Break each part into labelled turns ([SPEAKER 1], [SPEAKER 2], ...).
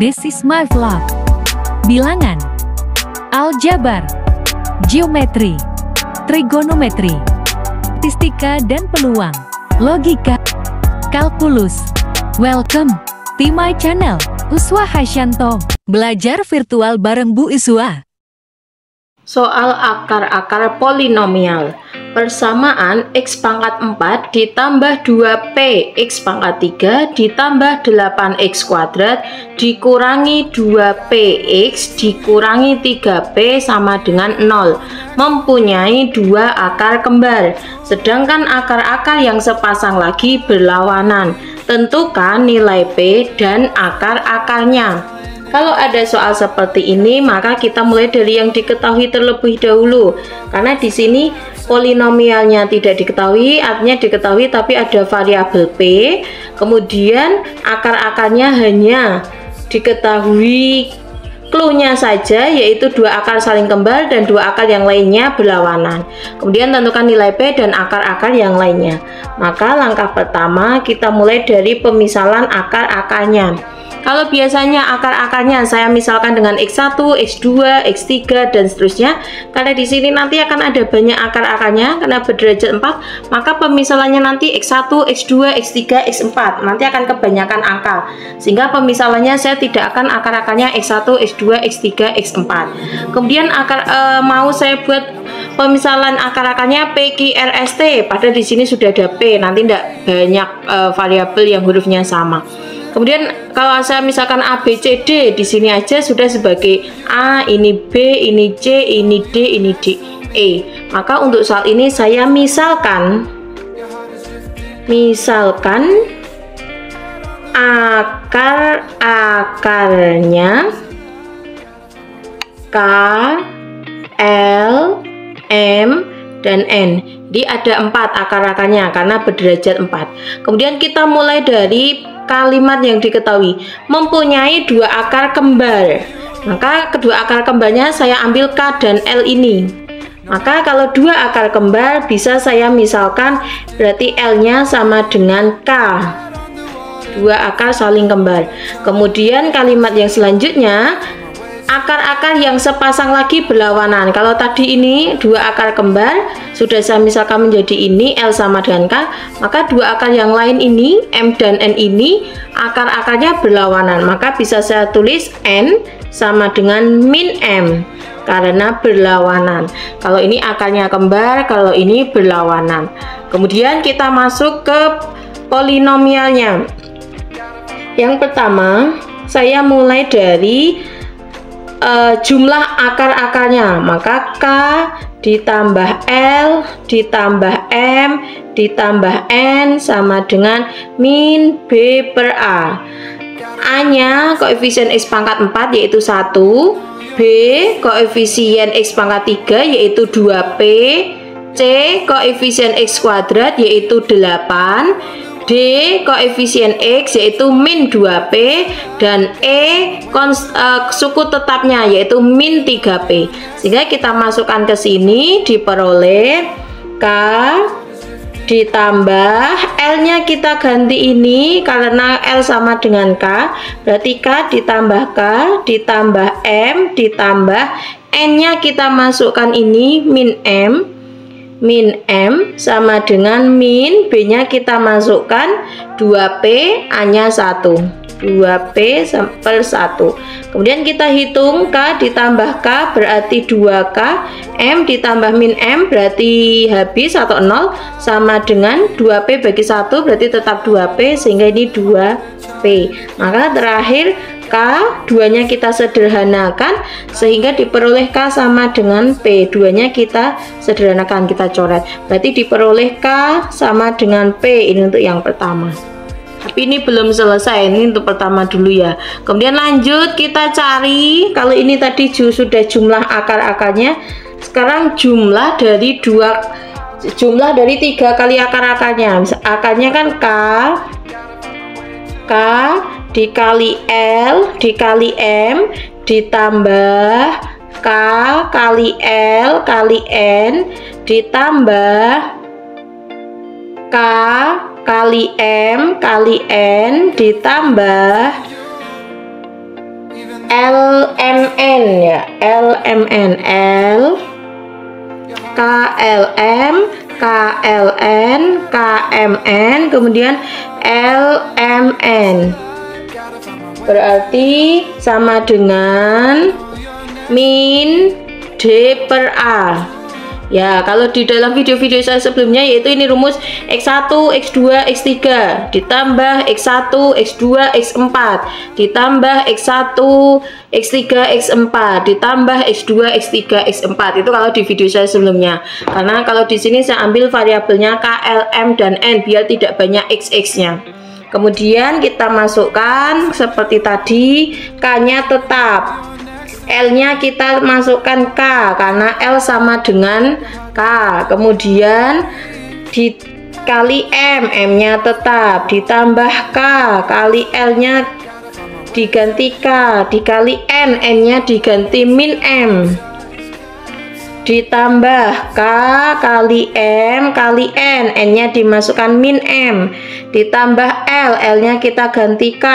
[SPEAKER 1] This is my vlog. Bilangan, aljabar, geometri, trigonometri, statistika dan peluang, logika, kalkulus. Welcome to my channel, Uswa Hasyanto. Belajar virtual bareng Bu Iswa.
[SPEAKER 2] Soal akar-akar polinomial. Persamaan X pangkat 4 ditambah 2P X pangkat 3 ditambah 8X kuadrat dikurangi 2PX dikurangi 3P sama dengan 0 mempunyai dua akar kembar, sedangkan akar-akar yang sepasang lagi berlawanan. Tentukan nilai P dan akar-akarnya. Kalau ada soal seperti ini, maka kita mulai dari yang diketahui terlebih dahulu. Karena di sini polinomialnya tidak diketahui, artinya diketahui tapi ada variabel P. Kemudian akar-akarnya hanya diketahui clue-nya saja, yaitu dua akar saling kembar dan dua akar yang lainnya berlawanan. Kemudian tentukan nilai P dan akar-akar yang lainnya. Maka langkah pertama kita mulai dari pemisalan akar-akarnya. Kalau biasanya akar-akarnya saya misalkan dengan X1, X2, X3 dan seterusnya, karena di sini nanti akan ada banyak akar-akarnya karena berderajat 4, maka pemisalannya nanti X1, X2, X3, X4 nanti akan kebanyakan angka, sehingga pemisalannya saya tidak akan akar-akarnya X1, X2, X3, X4. Kemudian mau saya buat pemisalan akar-akarnya P, Q, R, S, T, padahal di sini sudah ada P, nanti tidak banyak variabel yang hurufnya sama. Kemudian kalau saya misalkan A, B, C, D, di sini aja sudah sebagai A, ini B, ini C, ini D, ini D, E. Maka untuk soal ini saya misalkan akar-akarnya K, L, M, dan N. Jadi ada 4 akar-akarnya karena berderajat 4. Kemudian kita mulai dari kalimat yang diketahui mempunyai dua akar kembar, maka kedua akar kembarnya saya ambil K dan L ini. Maka kalau dua akar kembar bisa saya misalkan berarti L nya sama dengan K, dua akar saling kembar. Kemudian kalimat yang selanjutnya akar-akar yang sepasang lagi berlawanan. Kalau tadi ini dua akar kembar sudah saya misalkan menjadi ini L sama dengan K, maka dua akar yang lain ini M dan N ini akar-akarnya berlawanan, maka bisa saya tulis N sama dengan min M karena berlawanan. Kalau ini akarnya kembar, kalau ini berlawanan. Kemudian kita masuk ke polinomialnya. Yang pertama saya mulai dari jumlah akar-akarnya, maka K ditambah L ditambah M ditambah N sama dengan min B per A. A nya koefisien X pangkat 4 yaitu 1, B koefisien X pangkat 3 yaitu 2P, C koefisien X kuadrat yaitu 8, D koefisien X yaitu min 2P, dan E suku tetapnya yaitu min 3P. Sehingga kita masukkan ke sini diperoleh K ditambah L nya kita ganti ini karena L sama dengan K, berarti K ditambah K ditambah M ditambah N nya kita masukkan ini min M sama dengan min B nya kita masukkan 2P, A nya 1, 2P per 1. Kemudian kita hitung K ditambah K berarti 2K, M ditambah min M berarti habis atau 0 sama dengan 2P bagi 1 berarti tetap 2P, sehingga ini 2P. Maka terakhir K, 2 nya kita sederhanakan sehingga diperoleh K sama dengan P. 2 nya kita sederhanakan, kita coret, berarti diperoleh K sama dengan P. Ini untuk yang pertama. Tapi ini belum selesai, ini untuk pertama dulu ya. Kemudian lanjut kita cari, kalau ini tadi sudah jumlah akar-akarnya, sekarang jumlah dari 3 kali akar-akarnya. Akarnya kan K dikali L dikali M ditambah K kali L kali N ditambah K kali M kali N ditambah LMN ya, LMN, L KLM KLN KMN kemudian LMN, berarti sama dengan min D per A. Ya, kalau di dalam video-video saya sebelumnya, yaitu ini rumus X1, X2, X3 ditambah X1, X2, X4 ditambah X1, X3, X4 ditambah X2, X3, X4. Itu kalau di video saya sebelumnya. Karena kalau di sini saya ambil variabelnya K, L, M, dan N biar tidak banyak XX-nya. Kemudian kita masukkan seperti tadi, K-nya tetap. L-nya kita masukkan K karena L sama dengan K. Kemudian dikali M, M-nya tetap, ditambah K kali L-nya diganti K, dikali N, N-nya diganti min M, ditambah K kali M kali N, N-nya dimasukkan min M, ditambah L, L-nya kita ganti K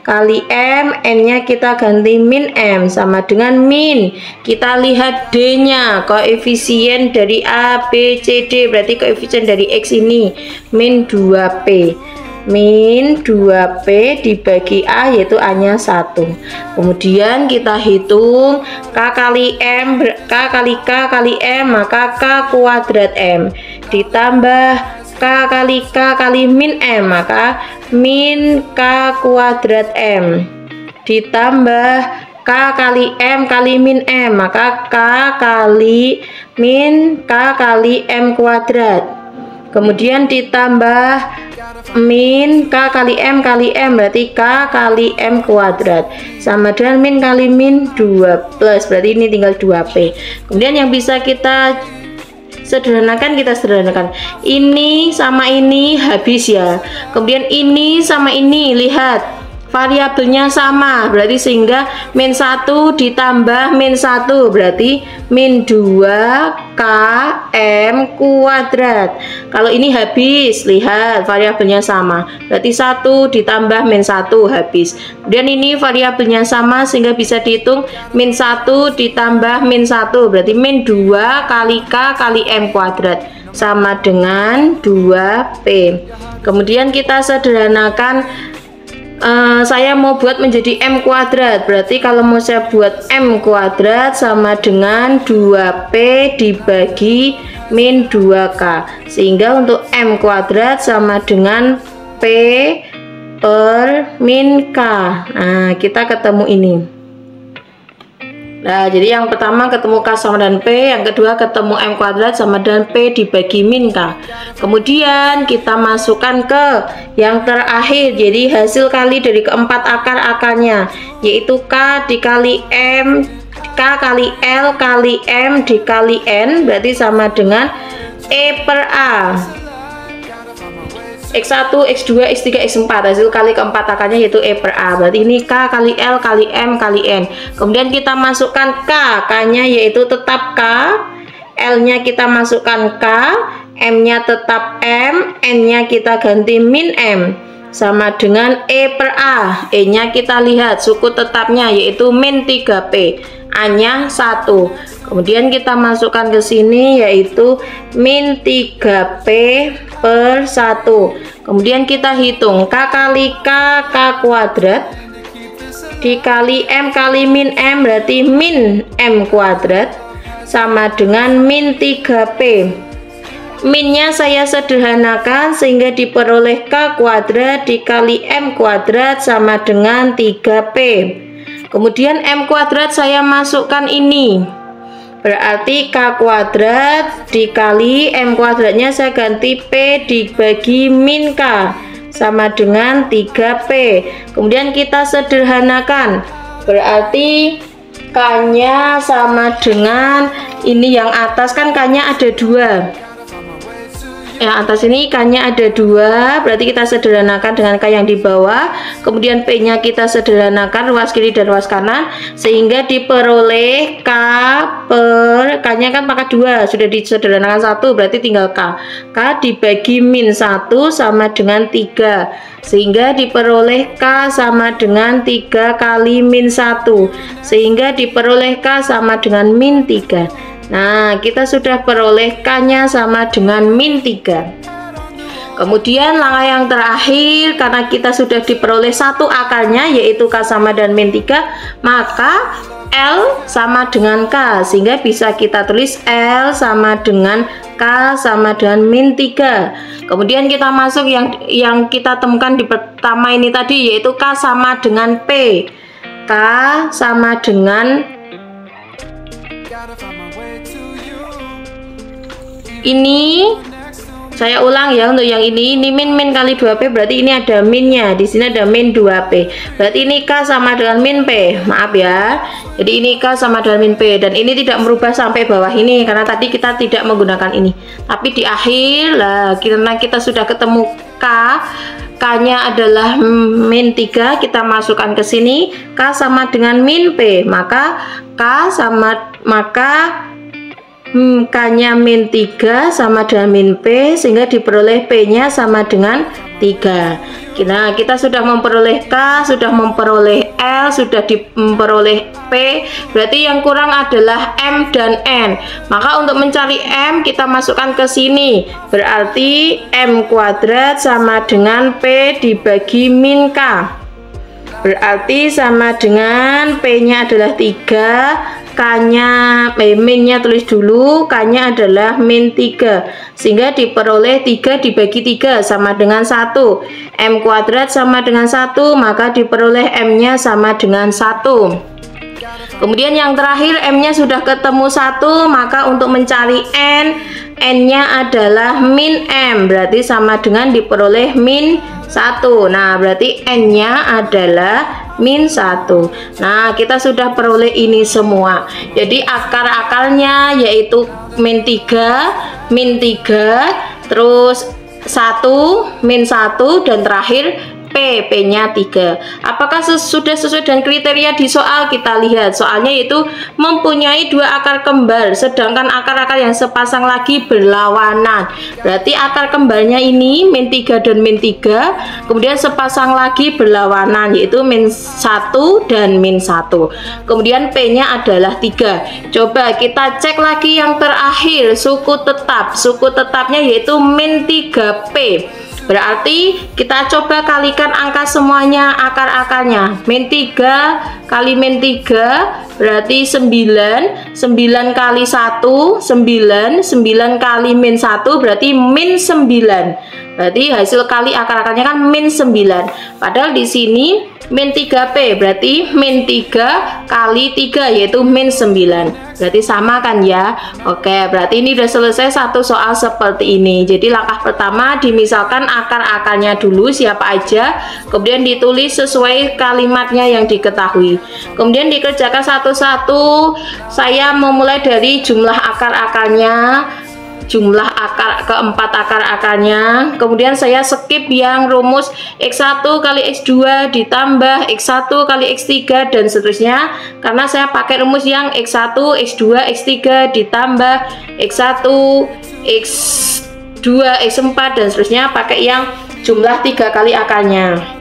[SPEAKER 2] kali M, N-nya kita ganti min M, sama dengan min. Kita lihat D-nya, koefisien dari A, B, C, D, berarti koefisien dari X ini min 2P. Min 2P dibagi A, yaitu A-nya 1. Kemudian kita hitung K kali M, K kali K kali M, maka K kuadrat M, ditambah K kali min M, maka min K kuadrat M, ditambah K kali M kali min M, maka K kali min K kali M kuadrat. Kemudian ditambah min K kali M, berarti K kali M kuadrat, sama dengan min kali min 2 plus, berarti ini tinggal 2P. Kemudian yang bisa kita sederhanakan, kita sederhanakan. Ini sama ini habis ya. Kemudian ini sama ini, lihat variabelnya sama, berarti sehingga min 1 ditambah min 1 berarti min 2 K M kuadrat. Kalau ini habis, lihat variabelnya sama, berarti 1 ditambah min 1 habis. Kemudian ini variabelnya sama sehingga bisa dihitung min 1 ditambah min 1 berarti min 2 kali K kali M kuadrat, sama dengan 2P. Kemudian kita sederhanakan. Saya mau buat menjadi M kuadrat, berarti kalau mau saya buat M kuadrat sama dengan 2P dibagi min 2K, sehingga untuk M kuadrat sama dengan P per min K. Nah, kita ketemu ini. Nah, jadi yang pertama ketemu K sama dengan P, yang kedua ketemu M kuadrat sama dengan P dibagi min K. Kemudian kita masukkan ke yang terakhir, jadi hasil kali dari keempat akar-akarnya, yaitu K dikali M, K kali L kali M dikali N, berarti sama dengan E per A. X1, X2, X3, X4, hasil kali keempat akarnya yaitu E per A, berarti ini K kali L kali M kali N. Kemudian kita masukkan K, K-nya yaitu tetap K, L-nya kita masukkan K, M-nya tetap M, N-nya kita ganti min M, sama dengan E per A. E-nya kita lihat suku tetapnya yaitu min 3P, A-nya 1. Kemudian kita masukkan ke sini yaitu min 3P per 1. Kemudian kita hitung K kali K, K kuadrat dikali M kali min M, berarti min M kuadrat, sama dengan min 3P. Minnya saya sederhanakan sehingga diperoleh K kuadrat dikali M kuadrat sama dengan 3P. Kemudian M kuadrat saya masukkan ini, berarti K kuadrat dikali M kuadratnya saya ganti P dibagi min K, sama dengan 3P. Kemudian kita sederhanakan, berarti K-nya sama dengan ini yang atas, kan K-nya ada 2, yang atas ini K-nya ada 2, berarti kita sederhanakan dengan K yang di bawah. Kemudian P-nya kita sederhanakan ruas kiri dan ruas kanan, sehingga diperoleh K per K-nya kan pangkat 2, sudah disederhanakan 1, berarti tinggal K. K dibagi min 1 sama dengan 3, sehingga diperoleh K sama dengan 3 kali min 1, sehingga diperoleh K sama dengan min 3. Nah, kita sudah peroleh K-nya sama dengan min 3. Kemudian langkah yang terakhir, karena kita sudah diperoleh satu akarnya yaitu K sama dengan min 3, maka L sama dengan K, sehingga bisa kita tulis L sama dengan K sama dengan min 3. Kemudian kita masuk yang kita temukan di pertama ini tadi, yaitu K sama dengan P. K sama dengan ini, saya ulang ya, untuk yang ini min kali 2P, berarti ini ada minnya, di sini ada min 2P, berarti ini K sama dengan min P, maaf ya, jadi ini K sama dengan min P, dan ini tidak merubah sampai bawah ini karena tadi kita tidak menggunakan ini, tapi di akhir lah, karena kita sudah ketemu K-nya adalah min 3, kita masukkan ke sini, K sama dengan min P, maka K-nya min 3 sama dengan min P, sehingga diperoleh P-nya sama dengan 3. Nah, kita sudah memperoleh K, sudah memperoleh L, sudah memperoleh P, berarti yang kurang adalah M dan N. Maka untuk mencari M kita masukkan ke sini, berarti M kuadrat sama dengan P dibagi min K, berarti sama dengan P-nya adalah 3, K-nya, min-nya tulis dulu, K-nya adalah min 3, sehingga diperoleh 3 dibagi 3 sama dengan 1. M kuadrat sama dengan 1, maka diperoleh M-nya sama dengan 1. Kemudian yang terakhir M-nya sudah ketemu 1, maka untuk mencari N-nya adalah min M, berarti sama dengan diperoleh min 1. Nah, berarti N-nya adalah min 1. Nah, kita sudah peroleh ini semua. Jadi akar-akarnya yaitu min 3, terus 1, min 1, dan terakhir P-nya 3. Apakah sudah sesuai dengan kriteria di soal? Kita lihat soalnya, yaitu mempunyai 2 akar kembar, sedangkan akar-akar yang sepasang lagi berlawanan. Berarti akar kembarnya ini min 3 dan min 3, kemudian sepasang lagi berlawanan, yaitu min 1 dan min 1. Kemudian P-nya adalah 3. Coba kita cek lagi yang terakhir, suku tetap. Suku tetapnya yaitu min 3P. Berarti kita coba kalikan angka semuanya, akar-akarnya. Min 3 kali min 3 berarti 9, 9 kali 1 9, 9 kali min 1 berarti min 9. Berarti hasil kali akar-akarnya kan min 9. Padahal di sini min 3P, berarti min 3 kali 3 yaitu min 9. Berarti sama kan ya. Oke, berarti ini udah selesai satu soal seperti ini. Jadi langkah pertama, dimisalkan akar-akarnya dulu siapa aja, kemudian ditulis sesuai kalimatnya yang diketahui. Kemudian dikerjakan satu-satu. Saya memulai dari jumlah akar-akarnya, jumlah keempat akar-akarnya. Kemudian saya skip yang rumus X1 kali X2 ditambah X1 kali X3 dan seterusnya, karena saya pakai rumus yang X1, X2, X3 ditambah X1, X2, X4 dan seterusnya, pakai yang jumlah 3 kali akarnya.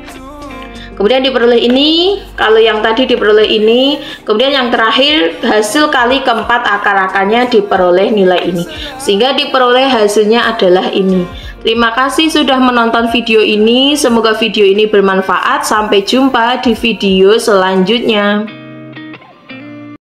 [SPEAKER 2] Kemudian diperoleh ini, kalau yang tadi diperoleh ini, kemudian yang terakhir hasil kali keempat akar-akarnya diperoleh nilai ini, sehingga diperoleh hasilnya adalah ini. Terima kasih sudah menonton video ini, semoga video ini bermanfaat. Sampai jumpa di video selanjutnya.